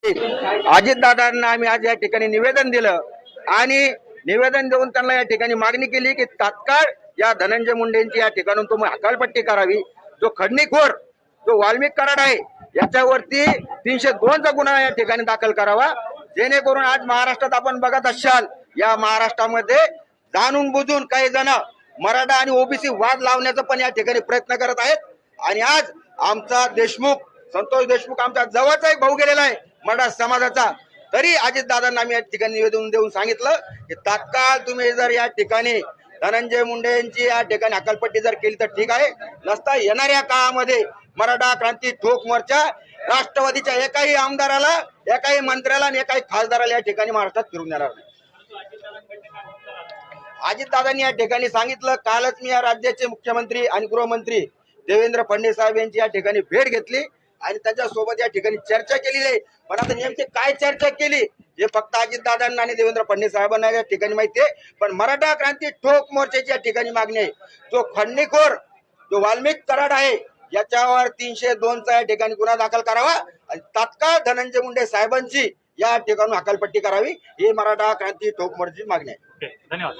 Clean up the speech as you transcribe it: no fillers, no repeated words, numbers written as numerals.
अजितदादांना आम्ही आज या ठिकाणी निवेदन दिलं आणि निवेदन देऊन त्यांना या ठिकाणी मागणी केली की तात्काळ या धनंजय मुंडेंची या ठिकाणून तुम्ही हकालपट्टी करावी। जो खंडणीखोर जो वाल्मिक कराड आहे याच्यावरती 302 चा गुन्हा या ठिकाणी दाखल करावा, जेणेकरून आज महाराष्ट्रात आपण बघत असाल या महाराष्ट्रामध्ये जाणून बुजून काही जण मराठा आणि ओबीसी वाद लावण्याचा पण या ठिकाणी प्रयत्न करत आहेत। आणि आज आमचा देशमुख संतोष देशमुख आमच्या जवळचा एक भाऊ गेलेला आहे मराठा समाजाचा, तरी अजितदादांना आम्ही या ठिकाणी निवेदन देऊन सांगितलं की तात्काळ तुम्ही जर या ठिकाणी धनंजय मुंडे यांची या ठिकाणी हकालपट्टी जर केली तर ठीक आहे, नसता येणाऱ्या काळामध्ये मराठा क्रांती ठोक मोर्चा राष्ट्रवादीच्या एकाही आमदाराला, एकाही मंत्र्याला आणि एकाही खासदाराला या ठिकाणी महाराष्ट्रात फिरून देणार नाही। अजितदादांनी या ठिकाणी सांगितलं, कालच मी या राज्याचे मुख्यमंत्री आणि गृहमंत्री देवेंद्र फडणवीस साहेब यांची या ठिकाणी भेट घेतली आणि त्यांच्यासोबत या ठिकाणी चर्चा केलेली आहे। पण आता नेमकी काय चर्चा केली हे फक्त अजितदादांना आणि देवेंद्र फडणवीस साहेबांना या ठिकाणी माहिती आहे। पण मराठा क्रांती ठोक मोर्चाची या ठिकाणी मागणी आहे, जो खंडणीखोर जो वाल्मिक कराड आहे याच्यावर 302 चा या ठिकाणी गुन्हा दाखल करावा आणि तात्काळ धनंजय मुंडे साहेबांची या ठिकाणी हकालपट्टी करावी, ही मराठा क्रांती ठोक मोर्चाची मागणी आहे। धन्यवाद।